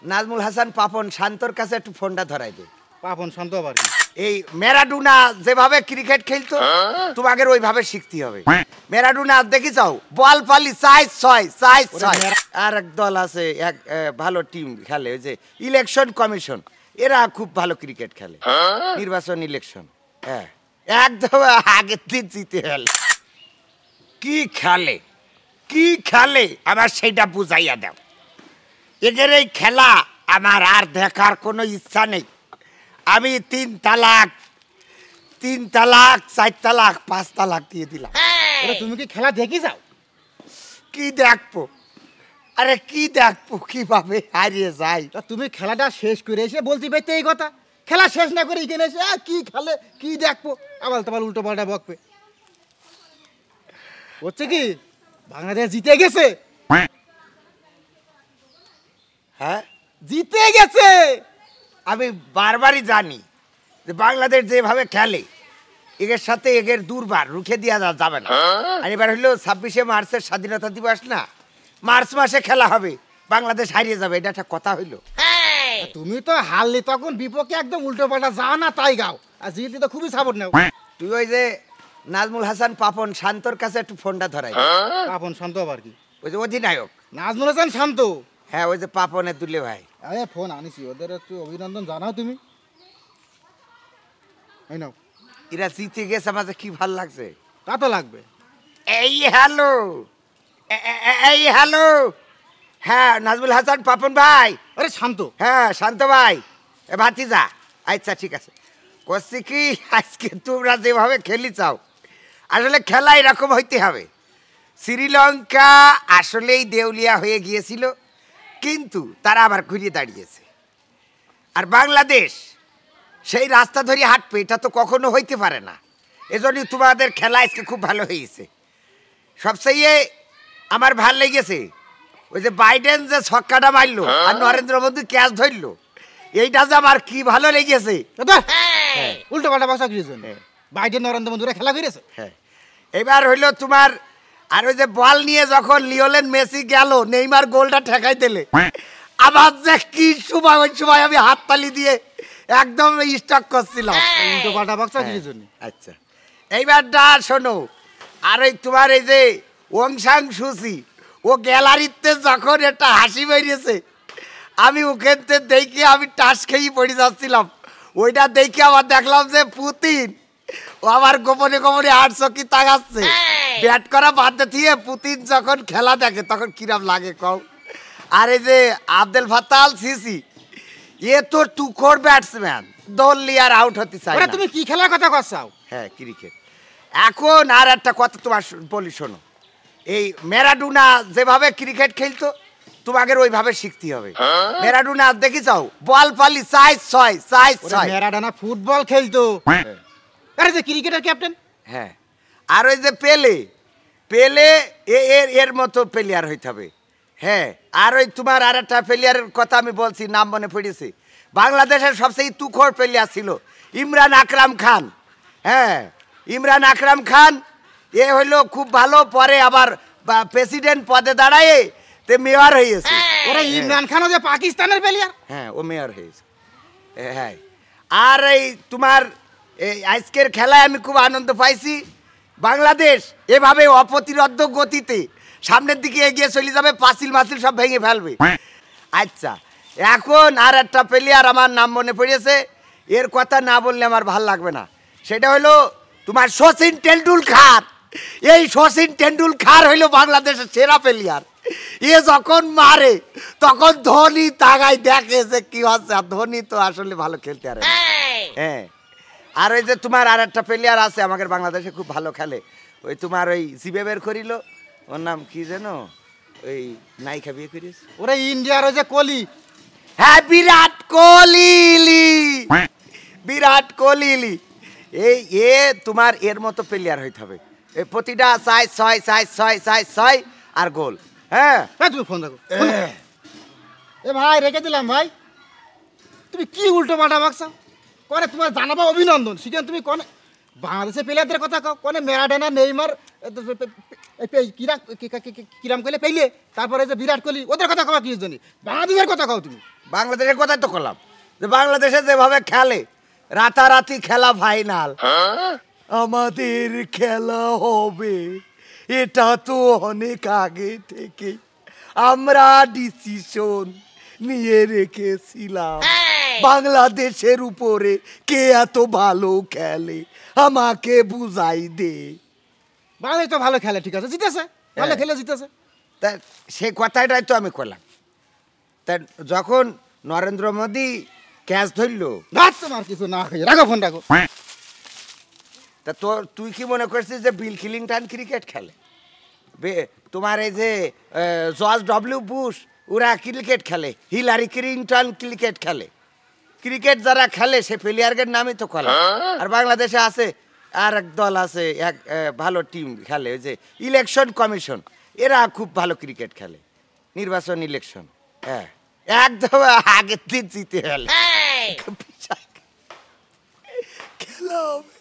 নাজমুল হাসান পাপন শান্তর কাছে একটু ফোনটা ধরাই দে। পাপন শান্ত আবার কি? এই ম্যারাডোনা যেভাবে ক্রিকেট খেলতো তোমাকে ওইভাবে শিখতে হবে। ম্যারাডোনা দেখি যাও, বল পালি সাইজ 6 আর এক দল আছে, এক ভালো টিম খেলে, ওই যে ইলেকশন কমিশন, এরা খুব ভালো ক্রিকেট খেলে। নির্বাচন ইলেকশন, হ্যাঁ একদম আগের দিন জিতে গেল। কি খেলে কি খেলে আমার সেইটা বুঝাইয়া দাও। এদের এই খেলা আমার আর দেখার কোনো ইচ্ছা নেই। আমি 3 তালাক 4 তালাক 5 তালাক দিয়ে দিলাম। তুমি কি খেলা দেখি যাও? কি দেখবো? আরে কি দেখবো, কিভাবে হারিয়ে যাই। তুমি খেলাটা শেষ করে এসে বলতে পারতে এই কথা, খেলা শেষ না করে এখানে এসে কি খেলে কি দেখবো, আবার তোমার উল্টো পাল্টা বকবে। হচ্ছে কি বাংলাদেশ জিতে গেছে? হ্যাঁ জিতে গেছে। আমি বারবারই জানি যে বাংলাদেশ যেভাবে খেলে এর সাথে এর দুর্বার রুখে দেওয়া যাবে না। আর এবার হলো 26শে মার্চের স্বাধীনতা দিবস না, মার্চ মাসে খেলা হবে, বাংলাদেশ হারিয়ে যাবে, এটা একটা কথা হইলো। তুমি তো হারলে তখন বিপক্ষে একদম উল্টো পাল্টা যাও না তাই গাও, আর জিতে তো খুবই সাপোর্ট নাও। তুই ওই যে নাজমুল হাসান পাপন শান্তর কাছে একটু ফোনটা ধরাই। পাপন শান্ত আবার কি? ওই যে অধিনায়ক নাজমুল হাসান শান্ত। হ্যাঁ ওই যে পাপনের দুলে ভাই। আরে ফোন আনিছি, ওদের একটু অভিনন্দন জানাও তুমি। এই নাও। এরা জিতে গেছে, আমাদের কি ভাল লাগছে। তা তো লাগবে। এই হ্যালো, এই হ্যালো, হ্যাঁ নাজমুল হাসান পাপন ভাই। আরে শান্ত। হ্যাঁ শান্ত ভাই, এ ভাতিজা। আচ্ছা ঠিক আছে, করছি কি আজকে তোমরা যেভাবে খেলি চাও, আসলে খেলা এরকম হইতে হবে। শ্রীলঙ্কা আসলেই দেউলিয়া হয়ে গিয়েছিল, কিন্তু তারা আবার ঘুরিয়ে দাঁড়িয়েছে। আর বাংলাদেশ সেই রাস্তা ধরে হাঁটবে, এটা তো কখনো হইতে পারে না। এজন্যই তোমাদের খেলা আজকে খুব ভালো হয়েছে। সবচেয়ে আমার ভাল লেগেছে ওই যে বাইডেন যে ছক্কাটা মারলো আর নরেন্দ্র মোদী ক্যাচ ধরলো, এইটা যে আমার কি ভালো লেগেছে। উল্টো পাল্টা ভাষা কি জন্য? বাইডেন নরেন্দ্র মোদীরা খেলা করেছে। হ্যাঁ এবার হইলো তোমার, আর ওই যে বল নিয়ে যখন লিওনেল মেসি গেল, নেইমার গোলটা ঠেকাই দিলে, আমার যে কি সময়, ওই সময় আমি হাততালি দিয়ে একদম স্টক করছিলাম। উল্টো পাল্টা ভাষা কি জন্য? আচ্ছা এইবারটা শোনো, আর ওই তোমার এই যে ওং সাং সুচি, ও গ্যালারিতে যখন একটা হাসি বেরিয়েছে, আমি ওখানতে দেখে আমি টাস খেয়ে পড়ে যাচ্ছিলাম। ওইটা দেখে আবার দেখলাম যে পুতিন ও আবার গোপনে গোপনে 8 চকি তাকাচ্ছে। ব্যাট করা বাদ দিয়ে পুতিন যখন খেলা দেখে তখন কিরম লাগে কও। আর এই যে আব্দুল ফাত্তাহ আল সিসি, এ তো টুকর ব্যাটসম্যান, দললি আর আউট হতে চায় না। তুমি কি খেলার কথা কচ্ছাও? হ্যাঁ ক্রিকেট। এখন আর একটা কথা তোমার বলি শোনো, এই ম্যারাডোনা যেভাবে ক্রিকেট খেলতো তোমাকে ওইভাবে শিখতে হবে। ম্যারাডোনা দেখি যাও, বল পালি সাইজ 6 ম্যারাডোনা ফুটবল খেলতো। আরে যে ক্রিকেটের ক্যাপ্টেন। হ্যাঁ আর ওই যে পেলে এর মতো প্লেয়ার হইতে হবে। হ্যাঁ আর ওই তোমার আর একটা প্লেয়ারের কথা আমি বলছি, নাম মনে পড়েছে, বাংলাদেশের সবচেয়ে তুখোড় প্লেয়ার ছিল ইমরান আকরাম খান। হ্যাঁ ইমরান আকরাম খান এ হইলো খুব ভালো, পরে আবার প্রেসিডেন্ট পদে দাঁড়ায় তে মেয়র হয়েছে। ওরে ইমরান খান যে পাকিস্তানের প্লেয়ার। হ্যাঁ ও মেয়র হয়েছে। হ্যাঁ আর এই তোমার এই আজকের খেলায় আমি খুব আনন্দ পাইছি। বাংলাদেশ এভাবে অপ্রতিরোধ্য গতিতে সামনের দিকে এগিয়ে চলে যাবে, পাঁচিল মাছিল সব ভেঙে ফেলবে। আচ্ছা এখন আর একটা প্লেয়ার আমার নাম মনে পড়েছে, এর কথা না বললে আমার ভাল লাগবে না। সেটা হলো তোমার শচীন টেন্ডুলকার। এই শচীন টেন্ডুলকার হইলো বাংলাদেশের সেরা প্লেয়ার। এ যখন মারে তখন ধোনি তাকায় দেখে যে কি হচ্ছে, আর ধোনি তো আসলে ভালো খেলতে পারে। হ্যাঁ আর ওই যে তোমার আর একটা প্লেয়ার আছে আমাদের বাংলাদেশে খুব ভালো খেলে, ওই তোমার ওই জিবে বের করিল, ওর নাম কি যেন, ওই নায়িকা বিয়ে করিস। ওরে ইন্ডিয়ার ওই যে কোহলি। হ্যাঁ বিরাট কোহলি, বিরাট কোহলি। এই এ তোমার এর মতো প্লেয়ার হইতে হবে, এই প্রতিটা 6 আর গোল। হ্যাঁ তুমি ফোন রাখো। এ ভাই রেখে দিলাম ভাই, তুমি কি উল্টো পাল্টা বাকছো কনে? তোমার জানাবো অভিনন্দন, সেখানে তুমি কনে বাংলাদেশের প্লেয়ারদের কথা কও, কনে ম্যারাডোনা নেইমার কিরাম কইলে পেইলে, তারপরে যে বিরাট কোহলি ওদের কথা কওয়া কি জানি, বাংলাদেশের কথা কও তুমি। বাংলাদেশের কথাই তো করলাম যে বাংলাদেশে যেভাবে খেলে রাতারাতি খেলা ফাইনাল, আমাদের খেলা হবে এটা তো অনেক আগে থেকে আমরা ডিসিশন নিয়ে রেখেছিলাম। বাংলাদেশের উপরে কে এত ভালো খেলে আমাকে বুঝাই দে। বাংলাদেশ তো ভালো খেলে, ঠিক আছে, জিতেছে, ভালো খেলে জিতেছে। তা সে কথাটাই তো আমি করলাম। তা যখন নরেন্দ্র মোদী ক্যাচ ধরলো, তোমার কিছু না খাই, রাখো ফোন রাখো। তা তুই কি মনে করছিস যে বিল ক্লিনটন ক্রিকেট খেলে? তোমার এই যে জর্জ ডব্লিউ বুশ ওরা ক্রিকেট খেলে, হিলারি ক্লিনটন ক্রিকেট খেলে। ক্রিকেট যারা খেলে সে প্লেয়ারদের নামই তো খেলে। আর বাংলাদেশে আছে আর এক দল আছে, এক ভালো টিম খেলে, ওই যে ইলেকশন কমিশন, এরা খুব ভালো ক্রিকেট খেলে। নির্বাচন ইলেকশন, হ্যাঁ, একদম আগের দিন জিতে গেলে খেলা হবে।